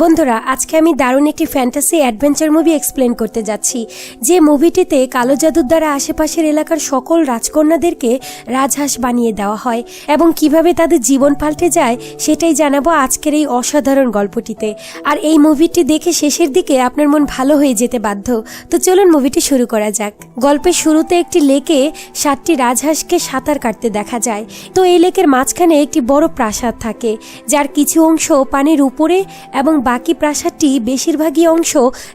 বন্ধুরা, আজকে আমি দারুণ একটি ফ্যান্টাসি অ্যাডভেঞ্চার মুভি এক্সপ্লেন করতে যাচ্ছি, যে মুভিটিতে কালো জাদুর দ্বারা আশেপাশের এলাকার সকল রাজকন্যাদেরকে রাজহাঁস বানিয়ে দেওয়া হয় এবং কিভাবে তাদের জীবন পাল্টে যায় সেটাই জানাবো আজকের এই অসাধারণ গল্পটিতে। আর এই মুভিটি দেখে শেষের দিকে আপনার মন ভালো হয়ে যেতে বাধ্য। তো চলুন মুভিটি শুরু করা যাক। গল্পের শুরুতে একটি লেকে 7টি রাজহাঁসকে সাঁতার কাটতে দেখা যায়। তো এই লেকের মাঝখানে একটি বড় প্রাসাদ থাকে, যার কিছু অংশ পানির উপরে এবং বাকি প্রাসাদটি বেশিরভাগই অংশ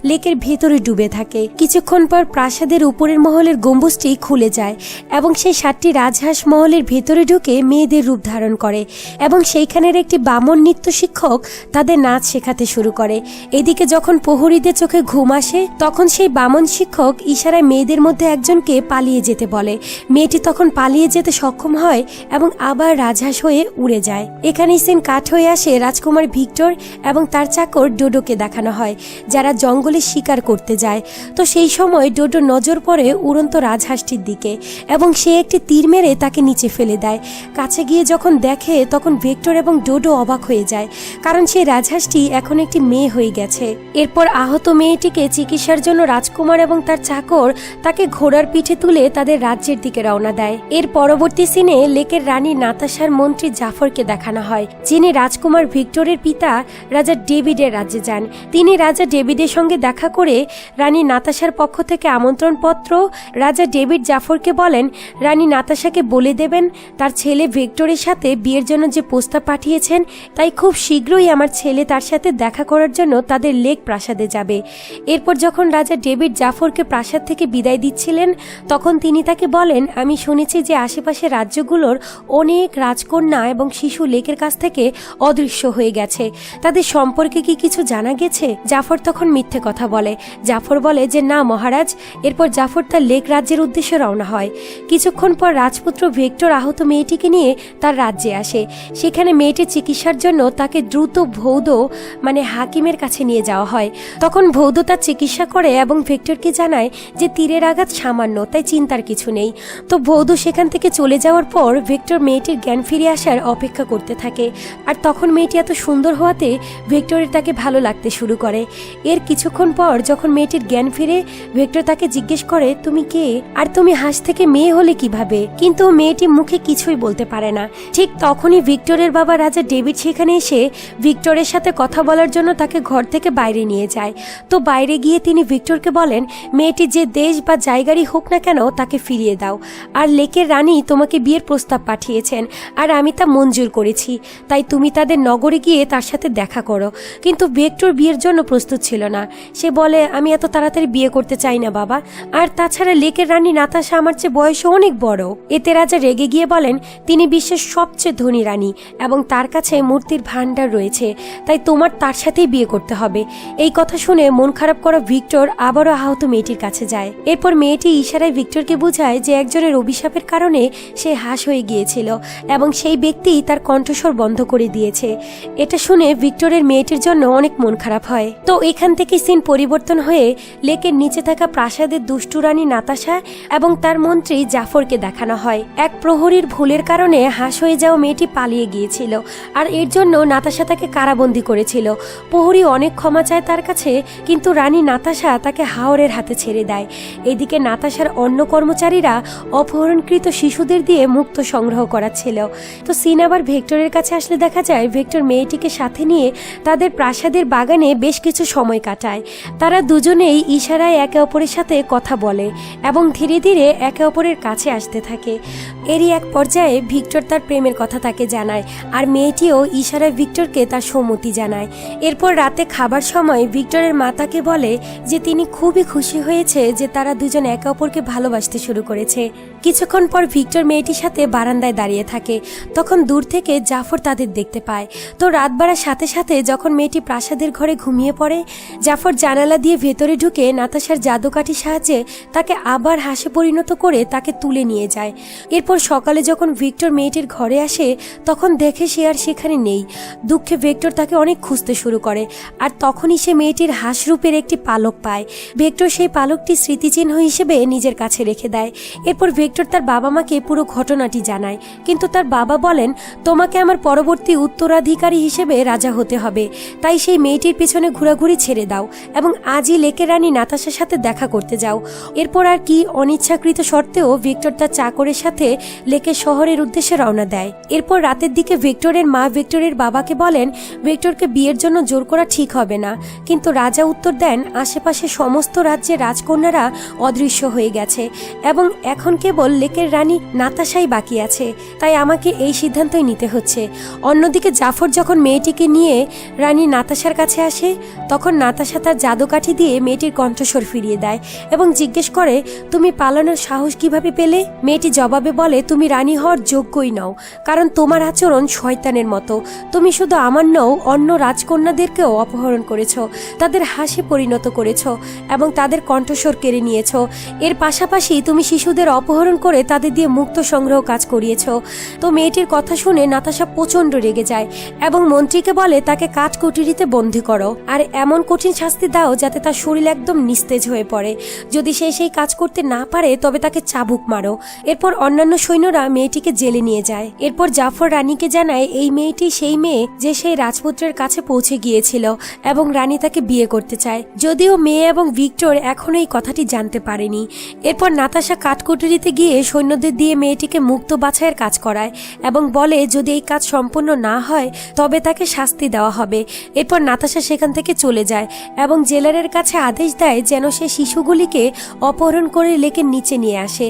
লেকের ভেতরে ডুবে থাকে। কিছুক্ষণ পর প্রাসাদের উপরের মহলের গম্বুজটি খুলে যায় এবং সেই 7টি রাজহাঁস মহলের ভেতরে ঢুকে মেয়েদের রূপ ধারণ করে এবং সেইখানের একটি বামন নৃত্য শিক্ষক তাদের নাচ শেখাতে শুরু করে। এদিকে যখন প্রহরীদের চোখে ঘুম আসে, তখন সেই বামন শিক্ষক ইশারায় মেয়েদের মধ্যে একজনকে পালিয়ে যেতে বলে। মেয়েটি তখন পালিয়ে যেতে সক্ষম হয় এবং আবার রাজহাঁস হয়ে উড়ে যায়। এখানেই সিন কাট হয়ে আসে রাজকুমার ভিক্টর এবং তার চাকর ডোডোকে দেখানো হয়, যারা জঙ্গলে শিকার করতে যায়। তো সেই সময় ডোডো নজর পড়ে উড়ন্ত রাজহাঁসটির দিকে এবং সে একটি তীর মেরে তাকে নিচে ফেলে দেয়। কাছে গিয়ে যখন দেখে, তখন ভিক্টর এবং ডোডো অবাক হয়ে যায়, কারণ সেই রাজহাঁসটি এখন একটি মেয়ে হয়ে গেছে। এরপর আহত মেয়েটিকে চিকিৎসার জন্য রাজকুমার এবং তার চাকর তাকে ঘোড়ার পিঠে তুলে তাদের রাজ্যের দিকে রওনা দেয়। এর পরবর্তী সিনে লেকের রানী নাতাশার মন্ত্রী জাফরকে দেখানো হয়, যিনি রাজকুমার ভিক্টরের পিতা রাজা ডেভিডের রাজ্যে যান। তিনি রাজা ডেভিডের সঙ্গে দেখা করে রানী নাতাশার পক্ষ থেকে আমন্ত্রণ পত্র রাজা ডেভিড জাফরকে বলেন রানী নাতাশাকে বলে দেবেন তার ছেলে ভিক্টরের সাথে বিয়ের জন্য যে প্রস্তাব পাঠিয়েছেন, তাই খুব শীঘ্রই আমার ছেলে তার সাথে দেখা করার জন্য তাদের লেক প্রাসাদে যাবে। এরপর যখন রাজা ডেভিড জাফরকে প্রাসাদ থেকে বিদায় দিচ্ছিলেন, তখন তিনি তাকে বলেন, আমি শুনেছি যে আশেপাশের রাজ্যগুলোর অনেক রাজকন্যা এবং শিশু লেকের কাছ থেকে অদৃশ্য হয়ে গেছে, তাদের সম্পর্কে কি কিছু জানা গেছে? জাফর তখন মিথ্যে কথা বলে। জাফর বলে যে না মহারাজ। এরপর জাফর তার লেক রাজ্যের উদ্দেশ্যে রওনা হয়। কিছুক্ষণ পর রাজপুত্র ভিক্টর আহত মেয়েটিকে নিয়ে তার রাজ্যে আসে। সেখানে মেয়েটির চিকিৎসার জন্য তাকে দ্রুত ভৌদ হাকিমের কাছে নিয়ে যাওয়া হয়। তখন ভৌদ তার চিকিৎসা করে এবং ভিক্টরকে জানায় যে তীরের আঘাত সামান্য, তাই চিন্তার কিছু নেই। তো ভৌদ সেখান থেকে চলে যাওয়ার পর ভিক্টর মেয়েটির জ্ঞান ফিরে আসার অপেক্ষা করতে থাকে। আর তখন মেয়েটি এত সুন্দর হওয়াতে ভিক্টরের তাকে ভালো লাগতে শুরু করে। এর কিছুক্ষণ পর যখন মেয়েটির জ্ঞান ফিরে, ভিক্টর তাকে জিজ্ঞেস করে তুমি কে, আর তুমি হাঁস থেকে মেয়ে হলে কিভাবে? কিন্তু মেয়েটি মুখে কিছুই বলতে পারে না। ঠিক তখনই ভিক্টরের বাবা রাজা ডেভিড সেখানে এসে ভিক্টরের সাথে কথা বলার জন্য তাকে ঘর থেকে বাইরে নিয়ে যায়। তো বাইরে গিয়ে তিনি ভিক্টরকে বলেন মেয়েটি যে দেশ বা জায়গারই হোক না কেন তাকে ফিরিয়ে দাও। আর লেকের রানী তোমাকে বিয়ের প্রস্তাব পাঠিয়েছেন আর আমি তা মঞ্জুর করেছি, তাই তুমি তাদের নগরে গিয়ে তার সাথে দেখা করো। কিন্তু ভিক্টর বিয়ের জন্য প্রস্তুত ছিল না। সে বলে আমি এত তাড়াতাড়ি বিয়ে করতে চাই না বাবা, আর তাছাড়া লেকের রানী নাতাশা আমার চেয়ে বয়সে অনেক বড়। এতে রাজা রেগে গিয়ে বলেন তিনি বিশ্বের সবচেয়ে ধনী রানী এবং তার কাছে মূর্তির ভান্ডার রয়েছে, তাই তোমার তার সাথেই বিয়ে করতে হবে। এই কথা শুনে মন খারাপ করা ভিক্টর আবারও আহত মেয়েটির কাছে যায়। এরপর মেয়েটি ইশারায় ভিক্টরকে বোঝায় যে একজনের অভিশাপের কারণে সে হাঁস হয়ে গিয়েছিল এবং সেই ব্যক্তি তার কণ্ঠস্বর বন্ধ করে দিয়েছে। এটা শুনে ভিক্টরের মেয়েটির জন্য অনেক মন খারাপ হয়। তো এখান থেকে সিন পরিবর্তন হয়ে লেকের নিচে থাকা প্রাসাদের দুষ্টু রানী নাতাশা এবং তার মন্ত্রী জাফরকে দেখানো হয়। এক প্রহরীর ভুলের কারণে হাঁস হয়ে যাওয়া মেয়েটি পালিয়ে গিয়েছিল, আর এর জন্য নাতাশা তাকে কারাবন্দী করেছিল। প্রহরী অনেক ক্ষমা চায় তার কাছে, কিন্তু রানী নাতাশা তাকে হাওরের হাতে ছেড়ে দেয়। এদিকে নাতাশার অন্য কর্মচারীরা অপহরণকৃত শিশুদের দিয়ে মুক্ত সংগ্রহ করাচ্ছিল। তো সিন আবার ভিক্টরের কাছে আসলে দেখা যায় ভিক্টর মেয়েটিকে সাথে নিয়ে তাদের প্রাসাদের বাগানে বেশ কিছু সময় কাটায়। তারা দুজনেই ইশারায় একে অপরের সাথে কথা বলে এবং ধীরে ধীরে একে অপরের কাছে আসতে থাকে। এরই এক পর্যায়ে ভিক্টর তার প্রেমের কথা তাকে জানায়, আর মেয়েটিও ইশারায় ভিক্টরকে তার সম্মতি জানায়। এরপর রাতে খাবার সময় ভিক্টরের মা তাকে বলে যে তিনি খুবই খুশি হয়েছে যে তারা দুজন একে অপরকে ভালোবাসতে শুরু করেছে। কিছুক্ষণ পর ভিক্টর মেয়েটির সাথে বারান্দায় দাঁড়িয়ে থাকে। তখন দূর থেকে জাফর তাদের দেখতে পায়। তো রাত বাড়ার সাথে সাথে যখন মেয়েটি প্রাসাদের ঘরে ঘুমিয়ে পড়ে, জাফর জানালা দিয়ে ভেতরে ঢুকে নাতাশার জাদুকাঠির সাহায্যে তাকে আবার হাঁসে পরিণত করে তাকে তুলে নিয়ে যায়। এরপর সকালে যখন ভিক্টর মেয়েটির ঘরে আসে, তখন দেখে সে আর সেখানে নেই। দুঃখে ভিক্টর তাকে অনেক খুঁজতে শুরু করে, আর তখনই সে মেয়েটির হাঁস রূপের একটি পালক পায়। ভিক্টর সেই পালকটি স্মৃতিচিহ্ন হিসেবে নিজের কাছে রেখে দেয়। এরপর ভিক্টর ভিক্টর তার বাবা মাকে পুরো ঘটনাটি জানায়, কিন্তু তার বাবা বলেন তোমাকে আমার পরবর্তী উত্তরাধিকারী হিসেবে রাজা হতে হবে, তাই সেই মেয়েটির পিছনে ঘোরাঘুরি ছেড়ে দাও এবং আজই লেকের রানী নাতাশার সাথে দেখা করতে যাও। এরপর আর কি অনিচ্ছাকৃত সত্ত্বেও ভিক্টর তার চাকরের সাথে লেকের শহরের উদ্দেশ্যে রওনা দেয়। এরপর রাতের দিকে ভিক্টরের মা ভিক্টরের বাবাকে বলেন ভিক্টরকে বিয়ের জন্য জোর করা ঠিক হবে না, কিন্তু রাজা উত্তর দেন আশেপাশে সমস্ত রাজ্যের রাজকন্যারা অদৃশ্য হয়ে গেছে এবং এখন কেবল লেকের রানী নাতাশাই বাকি আছে, তাই আমাকে এই সিদ্ধান্তই নিতে হচ্ছে। অন্যদিকে জাফর যখন মেয়েটিকে নিয়ে রানী নাতাশার কাছে আসে, তখন নাতাশা তার জাদুকাঠি দিয়ে মেয়েটির কণ্ঠস্বর ফিরিয়ে দেয় এবং জিজ্ঞেস করে তুমি পালানোর সাহস কিভাবে পেলে? মেয়েটি জবাবে বলে তুমি রানী হওয়ার যোগ্যই নও, কারণ তোমার আচরণ শয়তানের মতো। তুমি শুধু আমার নও, অন্য রাজকন্যাদেরকেও অপহরণ করেছ, তাদের হাসি পরিণত করেছ এবং তাদের কণ্ঠস্বর কেড়ে নিয়েছ। এর পাশাপাশি তুমি শিশুদের অপহরণ করে তাদের দিয়ে মুক্ত সংগ্রহ কাজ করিয়েছ। তো মেয়েটির কথা শুনে নাতাশা প্রচন্ড রেগে যায় এবং মন্ত্রীকে বলে তাকে কাঠকুঠুরিতে বন্দী করো আর এমন কঠিন শাস্তি দাও যাতে তার শরীর একদম নিস্তেজ হয়ে পড়ে। যদি সে সেই কাজ করতে না পারে তবে তাকে চাবুক মারো। এরপর অন্যান্য সৈন্যরা মেয়েটিকে জেলে নিয়ে যায়। এরপর জাফর রানীকে জানায় এই মেয়েটি সেই মেয়ে যে সেই রাজপুত্রের কাছে পৌঁছে গিয়েছিল এবং রানী তাকে বিয়ে করতে চায়, যদিও মেয়ে এবং ভিক্টর এখনো এই কথাটি জানতে পারেনি। এরপর নাতাশা কাঠকুঠুরিতে গিয়ে সৈন্যদের দিয়ে মেয়েটিকে মুক্ত বাছাইয়ের কাজ করায় এবং বলে যদি এই কাজ সম্পূর্ণ না হয় তবে তাকে শাস্তি দেওয়া হবে। এরপর নাতাশা সেখান থেকে চলে যায় এবং জেলারের কাছে আদেশ দেয় যেন সে শিশুগুলিকে অপহরণ করে লেকের নিচে নিয়ে আসে।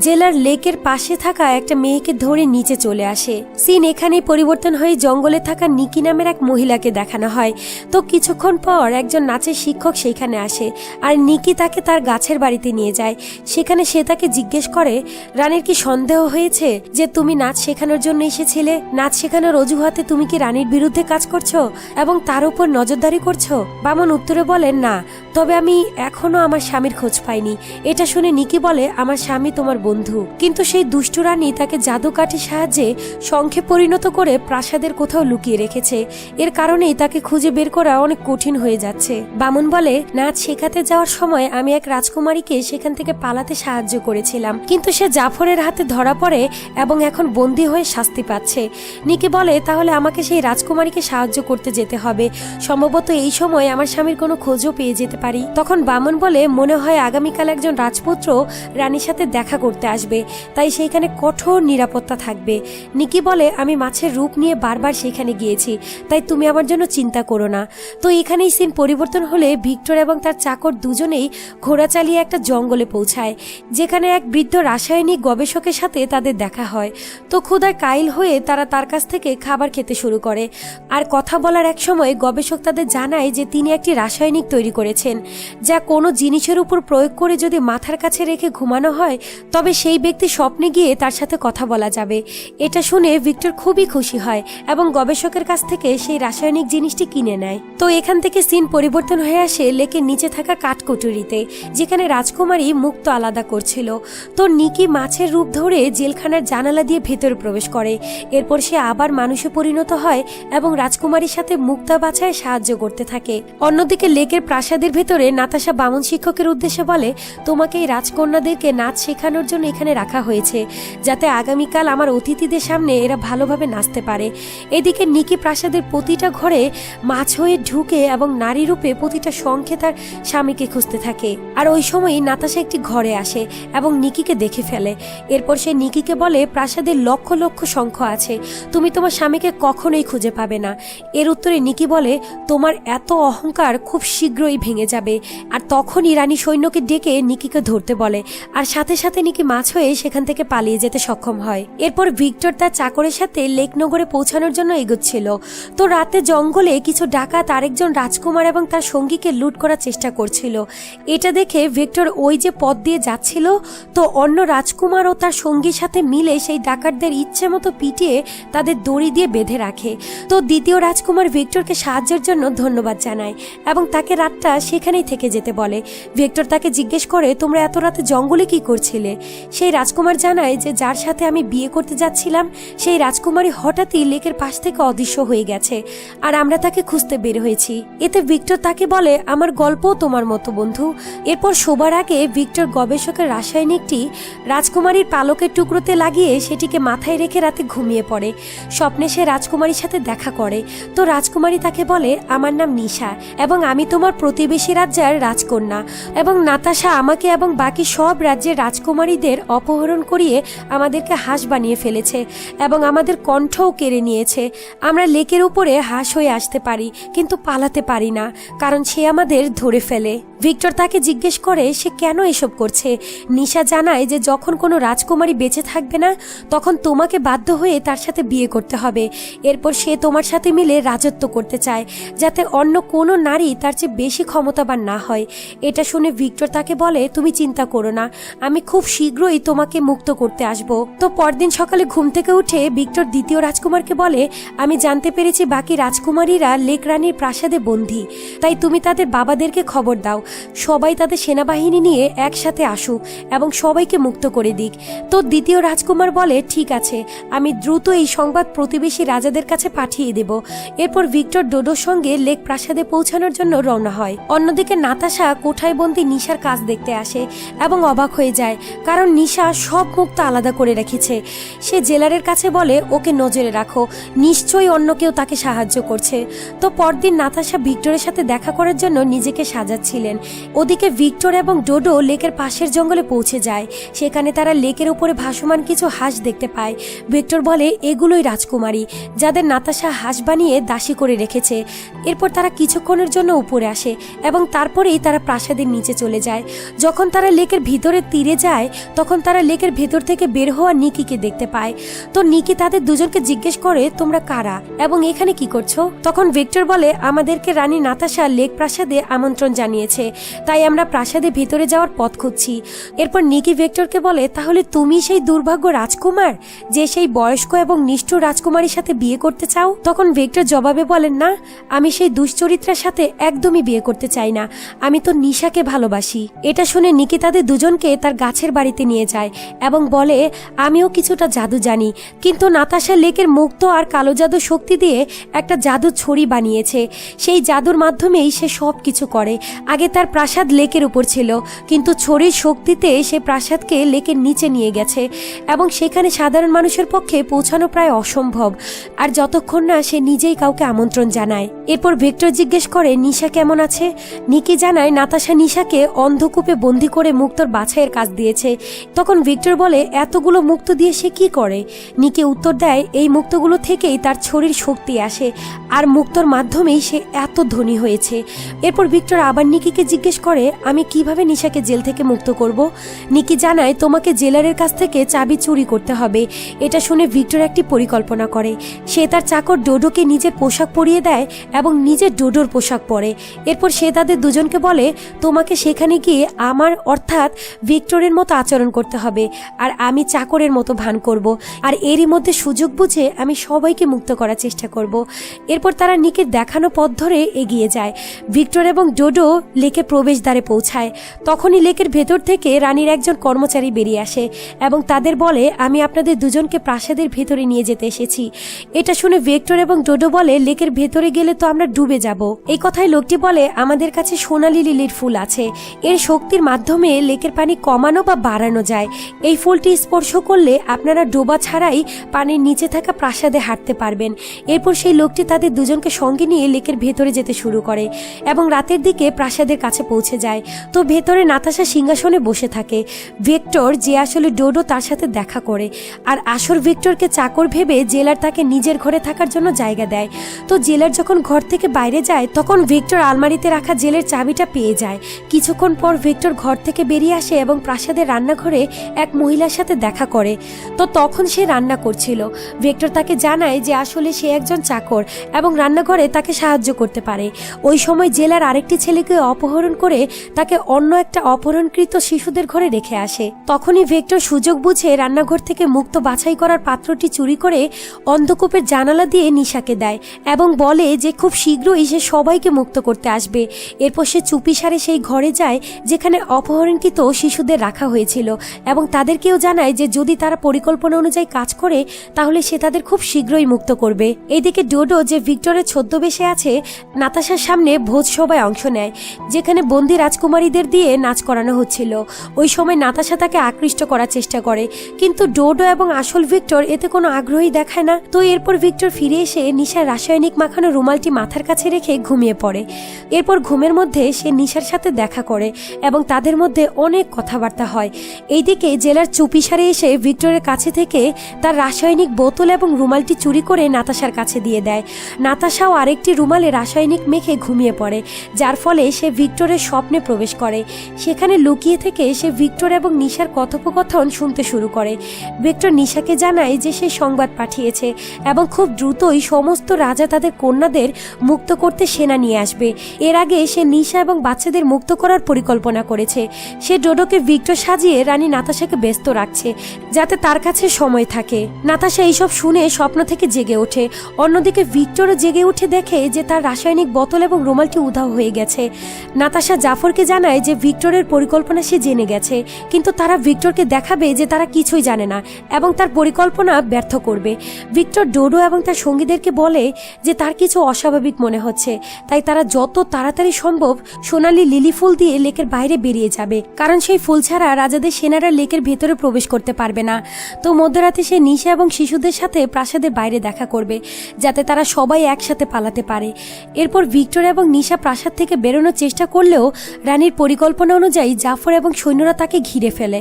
জেলার লেকের পাশে থাকা একটা মেয়েকে ধরে নিচে চলে আসে। সিন এখানেই পরিবর্তন হয়ে জঙ্গলে থাকা নিকি নামের এক মহিলাকে দেখানো হয়। তো কিছুক্ষণ পর একজন নাচের শিক্ষক সেইখানে আসে আর নিকি তাকে তার গাছের বাড়িতে নিয়ে যায়। সেখানে সে তাকে জিজ্ঞেস করে রানীর কি সন্দেহ হয়েছে যে তুমি নাচ শেখানোর জন্য এসেছিলে? নাচ শেখানোর অজুহাতে তুমি কি রানীর বিরুদ্ধে কাজ করছো এবং তার উপর নজরদারি করছো? বামন উত্তরে বলেন না, তবে আমি এখনো আমার স্বামীর খোঁজ পাইনি। এটা শুনে নিকি বলে আমার স্বামী তোমার বন্ধু, কিন্তু সেই দুষ্টু রানী তাকে জাদুকাঠির সাহায্যে শঙ্খে পরিণত করে প্রাসাদের কোথাও লুকিয়ে রেখেছে। এর কারণেই তাকে খুঁজে বের করা অনেক কঠিন হয়ে যাচ্ছে। বামন বলে নাচ শেখাতে যাওয়ার সময় আমি এক রাজকুমারীকে সেখান থেকে পালাতে সাহায্য করেছিলাম, কিন্তু সে জাফরের হাতে ধরা পড়ে এবং এখন বন্দী হয়ে শাস্তি পাচ্ছে। নিকি বলে তাহলে আমাকে সেই রাজকুমারীকে সাহায্য করতে যেতে হবে, সম্ভবত এই সময় আমার স্বামীর কোনো খোঁজও পেয়ে যেতে পারি। তখন বামন বলে মনে হয় আগামীকাল একজন রাজপুত্র রানীর সাথে দেখা করতে আসবে, তাই সেইখানে কঠোর নিরাপত্তা থাকবে। নিকি বলে আমি মাছের রূপ নিয়ে বারবার সেখানে গিয়েছি, তাই তুমি আমার জন্য চিন্তা করো না। তো এখানেই সিন পরিবর্তন হলে ভিক্টর এবং তার চাকর দুজনেই ঘোড়া চালিয়ে একটা জঙ্গলে পৌঁছায়, যেখানে এক বৃদ্ধ রাসায়নিক গবেষকের সাথে তাদের দেখা হয়। তো ক্ষুধায় কাইল হয়ে তারা তার কাছ থেকে খাবার খেতে শুরু করে আর কথা বলার এক সময় গবেষক তাদের জানায় যে তিনি একটি রাসায়নিক তৈরি করেছেন যা কোনো জিনিসের উপর প্রয়োগ করে যদি মাথার কাছে রেখে ঘুমানো হয় তবে সেই ব্যক্তি স্বপ্নে গিয়ে তার সাথে কথা বলা যাবে। এটা শুনে ভিক্টর খুবই খুশি হয় এবং গবেষকের কাছ থেকে সেই রাসায়নিক জিনিসটি কিনে নেয়। তো এখান থেকে সিন পরিবর্তন হয়ে আসে লেকের নিচে থাকা কাঠকুঠুরিতে, যেখানে রাজকুমারী মুক্ত আলাদা করছিল। তো নিকি মাছের রূপ ধরে জেলখানার জানালা দিয়ে ভেতরে প্রবেশ করে। এরপর সে আবার মানুষে পরিণত হয় এবং রাজকুমারীর সাথে মুক্তা বাছায় সাহায্য করতে থাকে। অন্যদিকে লেকের প্রাসাদের ভেতরে নাতাশা বামন শিক্ষকের উদ্দেশ্যে বলে তোমাকে এই রাজকন্যাদেরকে নাচ শেখানোর জন্য এখানে রাখা হয়েছে, যাতে আগামীকাল আমার অতিথিদের সামনে এরা ভালোভাবে নাচতে পারে। এদিকে নিকি প্রাসাদের প্রতিটা ঘরে মাছ হয়ে ঢুকে এবং নারী রূপে প্রতিটা শঙ্খে তার স্বামীকে খুঁজতে থাকে। আর ওই সময়ই নাতাশা একটি ঘরে আসে এবং নিকিকে দেখে ফেলে। এরপর সে নিকিকে বলে প্রাসাদের লক্ষ লক্ষ শঙ্খ আছে, তুমি তোমার স্বামীকে কখনোই খুঁজে পাবে না। এর উত্তরে নিকি বলে তোমার এত অহংকার খুব শীঘ্রই ভেঙে যাবে। আর তখনই রানী সৈন্যকে ডেকে নিকিকে ধরতে বলে আর সাথে সাথে নিকি মাছ হয়ে সেখান থেকে পালিয়ে যেতে সক্ষম হয়। এরপর ভিক্টর তার চাকরের সাথে লেকনগরে পৌঁছানোর জন্য এগোচ্ছিল। তো রাতে জঙ্গলে কিছু ডাকাত আরেকজন রাজকুমার এবং তার সঙ্গীকে লুট করার চেষ্টা করছিল। এটা দেখে ভিক্টর ওই যে পথ দিয়ে যাচ্ছিল, তো অন্য রাজকুমার ও তার সঙ্গীর সাথে মিলে সেই ডাকাতদের ইচ্ছে মতো পিটিয়ে তাদের দড়ি দিয়ে বেঁধে রাখে। তো দ্বিতীয় রাজকুমার ভিক্টরকে সাহায্যের জন্য ধন্যবাদ জানায় এবং তাকে রাতটা সে সেখানেই থেকে যেতে বলে। ভিক্টর তাকে জিজ্ঞেস করে, তোমরা এত রাতে জঙ্গলে কি করছিলে? সেই রাজকুমার জানায় যে যার সাথে আমি বিয়ে করতে যাচ্ছিলাম সেই রাজকুমারী হঠাৎই লেকের পাশ থেকে অদৃশ্য হয়ে গেছে, আর আমরা তাকে খুঁজতে বের হয়েছি। এতে ভিক্টর তাকে বলে, আমার গল্পও তোমার মতো বন্ধু। এরপর শোবার আগে ভিক্টর গবেষকের রাসায়নিকটি রাজকুমারীর পালকের টুকরোতে লাগিয়ে সেটিকে মাথায় রেখে রাতে ঘুমিয়ে পড়ে। স্বপ্নে সে রাজকুমারীর সাথে দেখা করে। তো রাজকুমারী তাকে বলে, আমার নাম নিশা এবং আমি তোমার প্রতিবেশী রাজ্যের রাজকন্যা, এবং নাতাশা আমাকে এবং বাকি সব রাজ্যের রাজকুমারীদের অপহরণ করিয়ে আমাদেরকে হাঁস বানিয়ে ফেলেছে এবং আমাদের কণ্ঠও কেড়ে নিয়েছে। আমরা লেকের উপরে হাঁস হয়ে আসতে পারি, কিন্তু পালাতে পারি না, কারণ সে আমাদের ধরে ফেলে। ভিক্টর তাকে জিজ্ঞেস করে সে কেন এসব করছে। নিশা জানায় যে যখন কোনো রাজকুমারী বেঁচে থাকবে না তখন তোমাকে বাধ্য হয়ে তার সাথে বিয়ে করতে হবে। এরপর সে তোমার সাথে মিলে রাজত্ব করতে চায়, যাতে অন্য কোনো নারী তার চেয়ে বেশি ক্ষমতাবান না হয়। এটা শুনে ভিক্টর তাকে বলে, তুমি চিন্তা করো না, আমি খুব শীঘ্রই তোমাকে মুক্ত করতে আসব। তো পরদিন সকালে ঘুম থেকে উঠে ভিক্টর দ্বিতীয় রাজকুমারকে বলে, আমি জানতে পেরেছি বাকি রাজকুমারীরা লেক রানীর প্রাসাদে বন্দী, তাই তুমি তাদের বাবাদেরকে খবর দাও, সবাই তাদের সেনাবাহিনী নিয়ে একসাথে আসুক এবং সবাইকে মুক্ত করে দিক। তো দ্বিতীয় রাজকুমার বলে, ঠিক আছে, আমি দ্রুত এই সংবাদ প্রতিবেশী রাজাদের কাছে পাঠিয়ে দেব। এরপর ভিক্টর ডোডোর সঙ্গে লেক প্রাসাদে পৌঁছানোর জন্য রওনা হয়। অন্যদিকে নাতাশা কোঠায় বন্দী নিশার কাজ দেখতে আসে এবং অবাক হয়ে যায়, কারণ নিশা সব মুক্ত আলাদা করে রেখেছে। সে জেলারের কাছে বলে, ওকে নজরে রাখো, নিশ্চয়ই অন্য কেউ তাকে সাহায্য করছে। তো পরদিন নাতাশা ভিক্টরের সাথে দেখা করার জন্য নিজেকে সাজাচ্ছিলেন। ওদিকে ভিক্টর এবং ডোডো লেকের পাশের জঙ্গলে পৌঁছে যায়। সেখানে তারা লেকের উপরে ভাসমান কিছু হাঁস দেখতে পায়। ভিক্টর বলে, এগুলোই রাজকুমারী, যাদের নাতাশা হাঁস বানিয়ে দাসী করে রেখেছে। এরপর তারা কিছুক্ষণের জন্য উপরে আসে এবং তারপরেই তারা প্রাসাদের নিচে চলে যায়। যখন তারা লেকের ভিতরে তীরে যায় তখন তারা লেকের ভেতর থেকে বের হওয়া নিকিকে দেখতে পায়। তো নিকি তাদের দুজনকে জিজ্ঞেস করে, তোমরা কারা এবং এখানে কি করছো? তখন ভিক্টর বলে, আমাদেরকে রানী নাতাশা লেক প্রাসাদে আমন্ত্রণ জানিয়েছে, তাই আমরা প্রাসাদে ভিতরে যাওয়ার পথ খুঁজছি। এরপর নিকি ভিক্টরকে বলে, তাহলে তুমি সেই দুর্ভাগ্য রাজকুমার যে সেই বয়স্ক এবং নিষ্ঠুর রাজকুমারীর সাথে বিয়ে করতে চাও? তখন ভিক্টর জবাবে বলেন, না, আমি সেই দুশ্চরিত্রের সাথে একদমই বিয়ে করতে চাই না, আমি তো নিশাকে ভালোবাসি। এটা শুনে নিকি তাদের দুজনকে তার গাছের বাড়িতে নিয়ে যায় এবং বলে, আমিও কিছুটা জাদু জানি, কিন্তু নাতাশা লেকের মুক্ত আর কালো জাদু শক্তি দিয়ে একটা জাদু ছড়ি বানিয়েছে। সেই জাদুর মাধ্যমেই সে সব কিছু করে। আগে তার প্রাসাদ লেকের উপর ছিল, কিন্তু ছড়ির শক্তিতে সে প্রাসাদকে লেকের নিচে নিয়ে গেছে এবং সেখানে সাধারণ মানুষের পক্ষে পৌঁছানো প্রায় অসম্ভব, আর যতক্ষণ না সে নিজেই কাউকে আমন্ত্রণ জানায়। এরপর ভিক্টর জিজ্ঞেস করে, নিশা কেমন আছে? নিকি জানায় নাতাশা নিশাকে অন্ধকূপে বন্দী করে মুক্তর বাছাইয়ের কাজ দিয়েছে। তখন ভিক্টর বলে, এতগুলো মুক্ত দিয়ে সে কি করে? নিকি উত্তর দেয়, এই মুক্তগুলো থেকেই তার ছড়ির শক্তি আসে, আর মুক্তর মাধ্যমেই সে এত ধনী হয়েছে। এরপর ভিক্টর আবার নিকিকে জিজ্ঞেস করে, আমি কিভাবে নিশাকে জেল থেকে মুক্ত করব? নিকি জানায়, তোমাকে জেলারের কাছ থেকে চাবি চুরি করতে হবে। এটা শুনে ভিক্টর একটি পরিকল্পনা করে। সে তার চাকর ডোডোকে নিজের পোশাক পরিয়ে দেয় এবং নিজের ডোডোর পোশাক পরে। এরপর সে তাদের দুজনকে বলে, তোমাকে সেখানে গিয়ে আমার অর্থাৎ ভিক্টরের মতো আচরণ করতে হবে, আর আমি চাকরের মতো ভান করব, আর এরই মধ্যে সুযোগ বুঝে আমি সবাইকে মুক্ত করার চেষ্টা করব। এরপর তারা নিকের দেখানো পথ ধরে এগিয়ে যায়। ভিক্টর এবং ডোডো লেকের প্রবেশদ্বারে পৌঁছায়। তখনই লেকের ভেতর থেকে রানীর একজন কর্মচারী বেরিয়ে আসে এবং তাদের বলে, আমি আপনাদের দুজনকে প্রাসাদের ভেতরে নিয়ে যেতে এসেছি। এটা শুনে ভিক্টর এবং ডোডো বলে, লেকের ভেতরে গেলে তো আমরা ডুবে যাব। এই কথায় লোকটি বলে, আমাদের কাছে সোনালি লিলির ফুল আছে, এর শক্তির মাধ্যমে লেকের পানি কমানো বা বাড়ানো যায়। এই ফুলটি স্পর্শ করলে আপনারা ডোবা ছাড়াই পানির নিচে থাকা প্রাসাদে হাঁটতে পারবেন। এরপর সেই লোকটি তাদের দুজনকে সঙ্গে নিয়ে লেকের ভেতরে যেতে শুরু করে এবং রাতের দিকে প্রাসাদের কাছে পৌঁছে যায়। তো ভেতরে নাতাশা সিংহাসনে বসে থাকে। ভিক্টর, যে আসলে ডোডো, তার সাথে দেখা করে, আর আসর ভিক্টরকে চাকর ভেবে জেলার তাকে নিজের ঘরে থাকার জন্য জায়গা দেয়। তো জেলার যখন ঘর থেকে বাইরে যায় তখন ভিক্টর আলমারিতে রাখা জেলের চাবিটা পেয়ে যায়। কিছুক্ষণ পর ভিক্টর ঘর থেকে বেরিয়ে আসে এবং প্রাসাদের রান্নাঘরে এক মহিলার সাথে দেখা করে। তো তখন সে রান্না করছিল। ভিক্টর তাকে জানায় যে আসলে সে একজন চাকর এবং রান্নাঘরে তাকে সাহায্য করতে পারে। ওই সময় জেলার আরেকটি ছেলেকে অপহরণ করে তাকে অন্য একটা অপহরণকৃত শিশুদের ঘরে রেখে আসে। তখনই ভিক্টর সুযোগ বুঝে রান্নাঘর থেকে মুক্ত বাছাই করার পাত্রটি চুরি করে অন্ধকূপের জানালা দিয়ে নিশাকে দেয় এবং বলে যে খুব শীঘ্রই সে সবাইকে মুক্ত করতে আসবে এরপর সে চুপিসারে সেই ঘরে যায় যেখানে অপহরণকৃত শিশুদের রাখা হয়েছিল এবং তাদেরকেও জানায় যে যদি তারা পরিকল্পনা অনুযায়ী কাজ করে তাহলে সে তাদের খুব শীঘ্রই মুক্ত করবে। এইদিকে ডোডো, যে ভিক্টরের ছদ্মবেশে আছে, নাতাশার সামনে ভোজ সভায় অংশ নেয় যেখানে বন্দি রাজকুমারীদের দিয়ে নাচ করানো হচ্ছিল। ওই সময় নাতাশা তাকে আকৃষ্ট করার চেষ্টা করে, কিন্তু ডোডো এবং আসল ভিক্টর এতে কোনো আগ্রহী দেখায় না। তো এরপর ভিক্টর ফিরে এসে নিশার রাসায়নিক মাখানো রুমালটি মাথার কাছে রেখে ঘুমিয়ে পড়ে। এরপর ঘুমের মধ্যে সে নিশার সাথে দেখা করে এবং তাদের মধ্যে অনেক কথাবার্তা হয়। এইদিকে জেলার চুপিসারে এসে ভিক্টরের কাছে থেকে তার রাসায়নিক বোতল এবং রুমালটি চুরি করে নাতাশার কাছে দিয়ে দেয়। নাতাশাও আরেকটি রুমালে রাসায়নিক মেখে ঘুমিয়ে পড়ে, যার ফলে সে ভিক্টরের স্বপ্নে প্রবেশ করে। সেখানে লুকিয়ে থেকে সে ভিক্টর এবং নিশার কথোপকথন শুনতে শুরু করে। ভিক্টর নিশাকে জানায় যে সে সংবাদ পাঠিয়েছে এবং খুব দ্রুতই সমস্ত রাজা তাদের কন্যাদের মুক্ত করতে সেনা নিয়ে আসবে। এর আগে সে নিশা এবং বাচ্চাদের মুক্ত করার পরিকল্পনা করেছে। সে ডোডোকে ভিক্টর সাজিয়ে রানী নাতাশাকে ব্যস্ত রাখছে যাতে তার কাছে সময় থাকে। নাতাশা এইসব শুনে স্বপ্ন থেকে জেগে ওঠে। অন্যদিকে ভিক্টরও জেগে উঠে দেখে যে তার রাসায়নিক বোতল এবং রুমালটি উধাও হয়ে গেছে। নাতাশা জাফরকে জানায় যে ভিক্টরের পরিকল্পনা সে জেনে গেছে, কিন্তু তারা ভিক্টরকে দেখাবে যে তারা কিছুই জানে না এবং তার পরিকল্পনা ব্যর্থ করবে। ভিক্টর ডোডো এবং তার সঙ্গীদেরকে বলে যে তার কিছু অস্বাভাবিক মনে হচ্ছে, তাই তারা যত তাড়াতাড়ি সম্ভব সোনালি লিলি ফুল দিয়ে লেকের বাইরে বেরিয়ে যাবে, কারণ সেই ফুল ছাড়া রাজাদের সেনারা লেকের ভেতরে প্রবেশ করতে পারবে না। তো মধ্যরাতে সে নিশা এবং শিশুদের সাথে প্রাসাদের বাইরে দেখা করবে যাতে তারা সবাই একসাথে পালাতে পারে। এরপর ভিক্টর এবং নিশা প্রাসাদ থেকে বেরোনোর চেষ্টা করলেও রানীর পরিকল্পনা অনুযায়ী জাফর এবং সৈন্যরা তাকে ঘিরে ফেলে।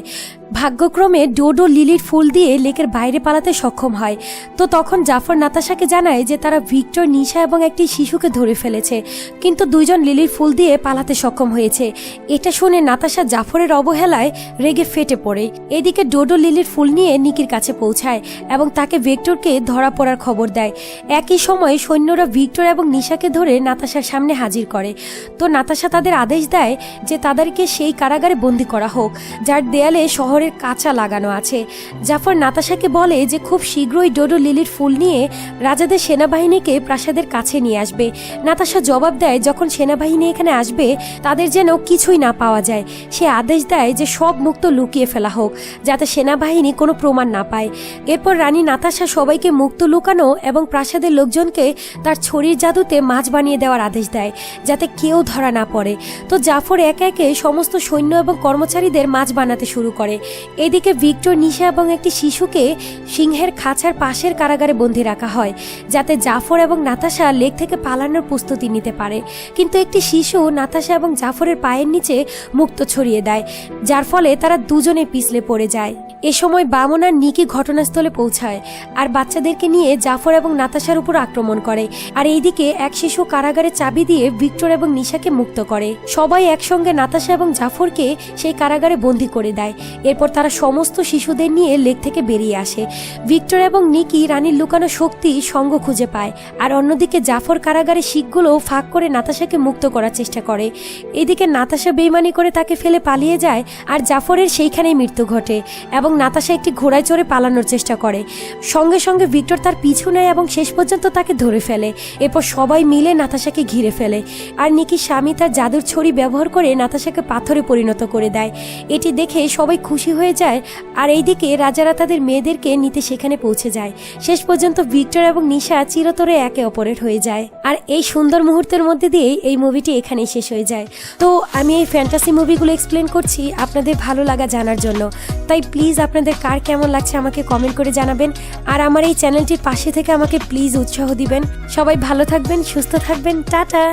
ভাগ্যক্রমে ডোডো লিলির ফুল দিয়ে লেকের বাইরে পালাতে সক্ষম হয়। তো তখন জাফর নাতাশাকে জানায় যে তারা ভিক্টর, নিশা এবং একটি শিশুকে ধরে ফেলেছে, কিন্তু দুইজন লিলির ফুল দিয়ে পালাতে সক্ষম হয়েছে। এটা শুনে নাতাশা জাফরের অবহেলায় রেগে ফেটে পড়ে। এদিকে ডোডো লিলির ফুল নিয়ে নিকির কাছে পৌঁছায় এবং তাকে ভিক্টরকে ধরা পড়ার খবর দেয়। একই সময় সৈন্যরা ভিক্টর এবং নিশাকে ধরে নাতাশার সামনে হাজির করে। তো নাতাশা তাদের আদেশ দেয় যে তাদেরকে সেই কারাগারে বন্দী করা হোক যার দেয়ালে শহরের কাঁচা লাগানো আছে। জাফর নাতাশাকে বলে যে খুব শীঘ্রই ডোডো লিলির ফুল নিয়ে রাজাদের সেনাবাহিনীকে প্রাসাদের কাছে নিয়ে আসবে। নাতাশা জবাব দেয় যখন সেনাবাহিনী এখানে আসবে তাদের যেন কিছুই না পাওয়া যায়। সে আদেশ দেয় যে সব মুক্ত লুকিয়ে ফেলা হোক যাতে সেনাবাহিনী কোনো প্রমাণ না পায়। এরপর রানী নাতাশা সবাইকে মুক্ত লুকানো এবং প্রাসাদের লোকজনকে তার ছড়ির জাদুতে মাছ বানিয়ে দেওয়ার আদেশ দেয় যাতে কেউ ধরা না পড়ে। তো জাফর একে একে সমস্ত সৈন্য এবং কর্মচারীদের মাছ বানাতে শুরু করে। এদিকে ভিক্টর, নিশা এবং একটি শিশুকে সিংহের খাঁচার পাশের কারাগারে বন্দী রাখা হয় যাতে জাফর এবং নাতাশা লেক থেকে পালানোর প্রস্তুতি নিতে পারে। কিন্তু একটি শিশু নাতাশা এবং জাফরের পায়ের নিচে মুক্ত ছড়িয়ে দেয়, যার ফলে তারা দুজনে পিছলে পড়ে যায়। এ সময় বামন আর নিকি ঘটনাস্থলে পৌঁছায় আর বাচ্চাদেরকে নিয়ে জাফর এবং নাতাশার উপর আক্রমণ করে। আর এইদিকে এক শিশু কারাগারে চাবি দিয়ে ভিক্টর এবং নিশাকে মুক্ত করে। সবাই একসঙ্গে নাতাশা এবং জাফরকে সেই কারাগারে বন্দী করে দেয়। এরপর তারা সমস্ত শিশুদের নিয়ে লেক থেকে বেরিয়ে আসে। ভিক্টর এবং নিকি রানীর লুকানো শক্তি সঙ্গ খুঁজে পায়, আর অন্যদিকে জাফর কারাগারে শিকগুলো ফাঁক করে নাতাশাকে মুক্ত করার চেষ্টা করে। এদিকে নাতাশা বেইমানি করে তাকে ফেলে পালিয়ে যায় আর জাফরের সেইখানেই মৃত্যু ঘটে এবং নাতাশা একটি ঘোড়ায় চড়ে পালানোর চেষ্টা করে। সঙ্গে সঙ্গে ভিক্টর তার পিছু নেয় এবং শেষ পর্যন্ত তাকে ধরে ফেলে। এরপর সবাই মিলে নাতাশাকে ঘিরে ফেলে আর নিকির স্বামী তার জাদুর ছড়ি ব্যবহার করে নাতাশাকে পাথরে পরিণত করে দেয়। এটি দেখে সবাই খুশি হয়ে যায় আর এইদিকে রাজারা তাদের মেয়েদেরকে নিতে সেখানে পৌঁছে যায়। শেষ পর্যন্ত ভিক্টর এবং নিশা চিরতরে একে অপরের হয়ে যায়। আর এই সুন্দর মুহূর্তের মধ্যে দিয়ে এই মুভিটি এখানেই শেষ হয়ে যায়। তো আমি এই ফ্যান্টাসি মুভিগুলো এক্সপ্লেন করছি আপনাদের ভালো লাগা জানার জন্য, তাই প্লিজ আপনাদের কার কেমন লাগছে আমাকে কমেন্ট করে জানাবেন। আর আমার এই চ্যানেলটির পাশে থেকে আমাকে প্লিজ উৎসাহ দিবেন। সবাই ভালো থাকবেন, সুস্থ থাকবেন, টাটা।